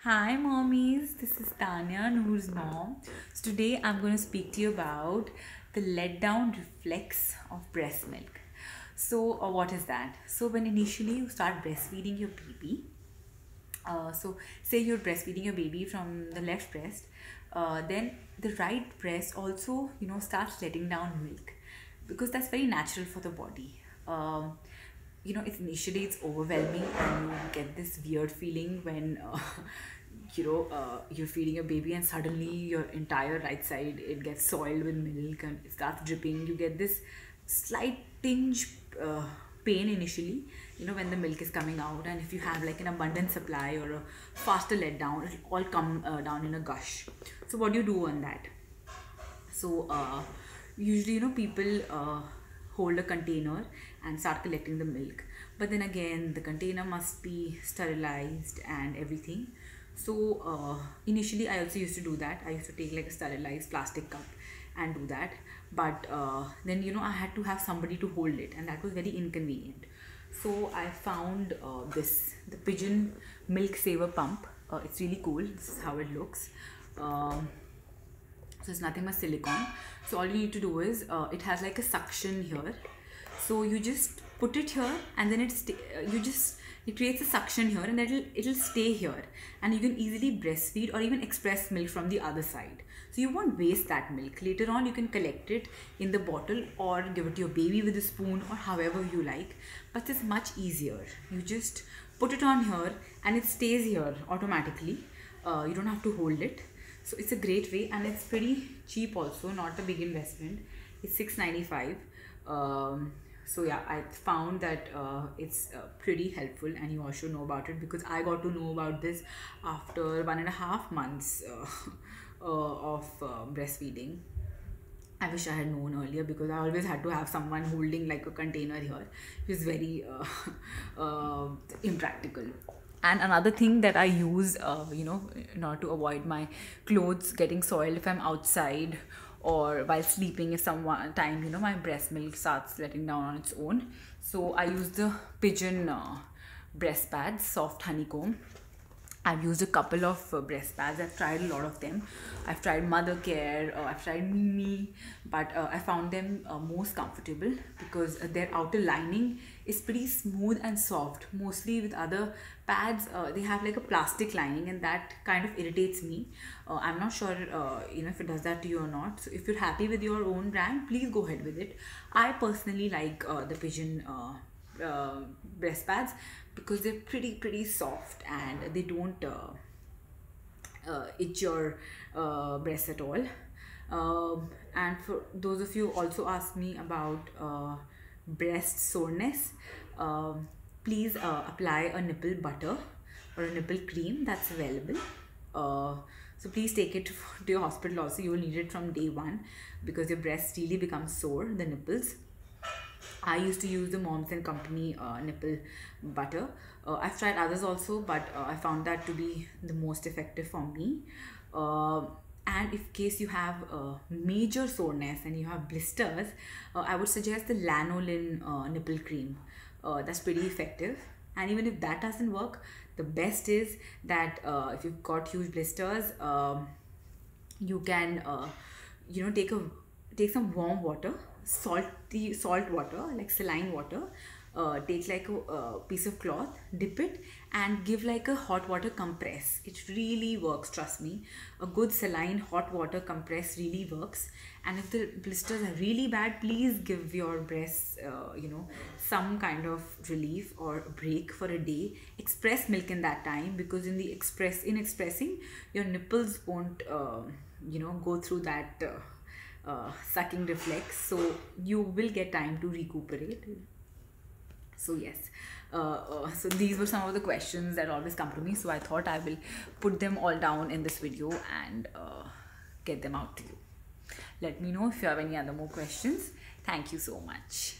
Hi mommies, this is Tanya, Noor's mom. So today I'm going to speak to you about the letdown reflex of breast milk. So what is that? So when initially you start breastfeeding your baby, so say you're breastfeeding your baby from the left breast, then the right breast also starts letting down milk because that's very natural for the body. It's initially it's overwhelming and you get this weird feeling when you're feeding a baby and suddenly your entire right side it gets soiled with milk and it starts dripping. You get this slight tinge pain initially, when the milk is coming out, and if you have like an abundant supply or a faster letdown, it'll all come down in a gush. So what do you do on that? So usually people hold a container and start collecting the milk, but then again the container must be sterilized and everything. So initially I also used to do that. I used to take like a sterilized plastic cup and do that, but then I had to have somebody to hold it, and that was very inconvenient. So I found the Pigeon Milk Saver pump. It's really cool. This is how it looks. So it's nothing but silicone. So all you need to do is it has like a suction here, so you just put it here and then it creates a suction here, and it'll stay here, and you can easily breastfeed or even express milk from the other side. So you won't waste that milk. Later on you can collect it in the bottle or give it to your baby with a spoon or however you like, but it's much easier. You just put it on here and it stays here automatically. You don't have to hold it. So it's a great way, and it's pretty cheap also, not a big investment. It's $6.95. So yeah, I found that it's pretty helpful, and you all should know about it because I got to know about this after 1.5 months of breastfeeding. I wish I had known earlier because I always had to have someone holding like a container here. It was very impractical. And another thing that I use, in order to avoid my clothes getting soiled if I'm outside or while sleeping, if someone time, my breast milk starts letting down on its own. So I use the Pigeon breast pads, soft honeycomb. I've used a couple of breast pads. I've tried a lot of them. I've tried Mother Care, I've tried Mimi, but I found them most comfortable because their outer lining is pretty smooth and soft. Mostly with other pads, they have like a plastic lining, and that kind of irritates me. I'm not sure if it does that to you or not. So if you're happy with your own brand, please go ahead with it. I personally like the Pigeon breast pads because they're pretty soft and they don't itch your breast at all. And for those of you also asked me about breast soreness, please apply a nipple butter or a nipple cream that's available. So please take it to your hospital also. You will need it from day one because your breast really becomes sore, the nipples. I used to use the Moms and Company nipple butter. I've tried others also, but I found that to be the most effective for me. And if case you have major soreness and you have blisters, I would suggest the lanolin nipple cream. That's pretty effective. And even if that doesn't work, the best is that if you've got huge blisters, you can take some warm water, salt water like saline water, take like a piece of cloth, dip it and give like a hot water compress. It really works, trust me. A good saline hot water compress really works. And if the blisters are really bad, please give your breasts some kind of relief or break for a day. Express milk in that time, because in expressing, your nipples won't go through that sucking reflex, so you will get time to recuperate. So yes, so these were some of the questions that always come to me, so I thought I will put them all down in this video and get them out to you. Let me know if you have any other more questions. Thank you so much.